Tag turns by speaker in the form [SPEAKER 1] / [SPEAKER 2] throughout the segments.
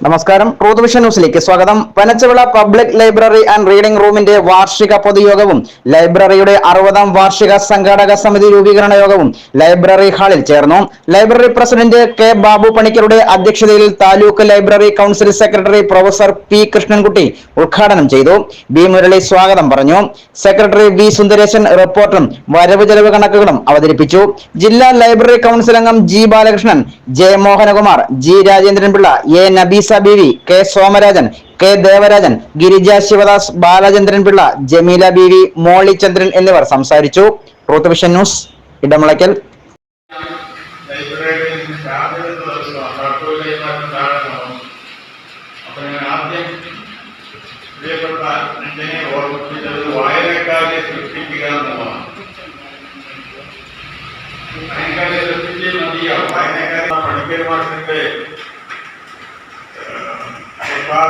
[SPEAKER 1] നമസ്കാരം. Truth vision ന്യൂസിലേക്ക് സ്വാഗതം. Panachavila public library and reading റൂമിന്റെ വാർഷിക പൊതുയോഗവും ലൈബ്രറിയുടെ 60ാം വാർഷിക സംഘാടക സമിതി രൂപീകരണ യോഗവും ലൈബ്രറി ഹാളിൽ ചേർന്നു. ലൈബ്രറി പ്രസിഡന്റ് കെ ബാബു പണിക്കരുടെ അധ്യക്ഷതയിൽ taluk library council secretary professor P Krishnankutty ഉദ്ഘാടനം ചെയ്തു. ബി മുരളി സ്വാഗതം പറഞ്ഞു. സെക്രട്ടറി വി സുന്ദരേശൻ റിപ്പോർട്ടും വരവ് ചെലവ് കണക്കുകളും അവതരിപ്പിച്ചു. ജില്ലാ ലൈബ്രറി കൗൺസിൽ അംഗം G Balakrishnan, J Mohanakumar, G Rajendranpillai, A Nabeesa Beevi, K Somarajan, K Devarajan, Girija Sivadas, Balachandran Pillai, Jameela Beevi, Molly Chandran എന്നിവർ സംസാരിച്ചു. Truth vision news Edamulakkal.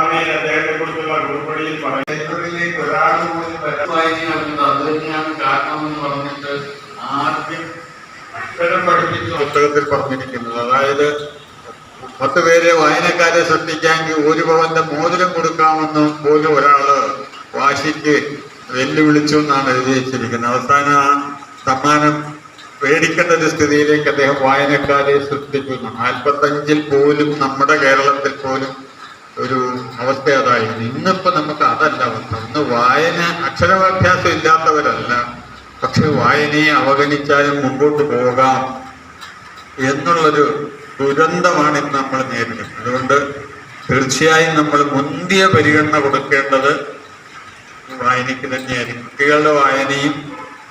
[SPEAKER 2] അദ്ദേഹത്തെ കുറിച്ചുള്ള കുറിപ്പടിയിൽ ലൈബ്രറിയിലേക്ക് ഒരാൾ പോലും വായനയാകുന്നത് അത് തന്നെയാണ് കാരണമെന്ന് പറഞ്ഞിട്ട് ആദ്യം അക്ഷരം പഠിപ്പിച്ച പുസ്തകത്തിൽ പറഞ്ഞിരിക്കുന്നത്. അതായത് 10 പേരെ വായനക്കാരെ സൃഷ്ടിക്കാമെങ്കിൽ 1 പവന്റെ മോതിരം കൊടുക്കാമെന്ന് പോലും ഒരാള് വാശിക്ക് വെല്ലുവിളിച്ചു എന്നാണ് എഴുതി വെച്ചിരിക്കുന്നത്. അവസാനം ആ സമ്മാനം പേടിക്കേണ്ട ഒരു സ്ഥിതിയിലേക്ക് അദ്ദേഹം വായനക്കാരെ സൃഷ്ടിച്ചു. 45-ൽ പോലും നമ്മുടെ കേരളത്തിൽ പോലും ഒരു അവസ്ഥ അതായിരുന്നു. ഇന്നിപ്പോ നമുക്ക് അതല്ല അവസ്ഥ. ഇന്ന് വായന അക്ഷരാഭ്യാസം ഇല്ലാത്തവരല്ല, പക്ഷെ വായനയെ അവഗണിച്ചാലും മുമ്പോട്ട് പോകാം എന്നുള്ളൊരു ദുരന്തമാണ് ഇന്ന് നമ്മൾ നേരിടുന്നത്. അതുകൊണ്ട് തീർച്ചയായും നമ്മൾ മുന്തിയ പരിഗണന കൊടുക്കേണ്ടത് വായനയ്ക്ക് തന്നെയായിരിക്കും. കുട്ടികളുടെ വായനയും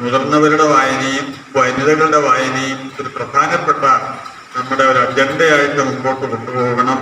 [SPEAKER 2] മുതിർന്നവരുടെ വായനയും വനിതകളുടെ വായനയും ഒരു പ്രധാനപ്പെട്ട നമ്മുടെ ഒരു അജണ്ടയായിട്ട് മുമ്പോട്ട് കൊണ്ടുപോകണം.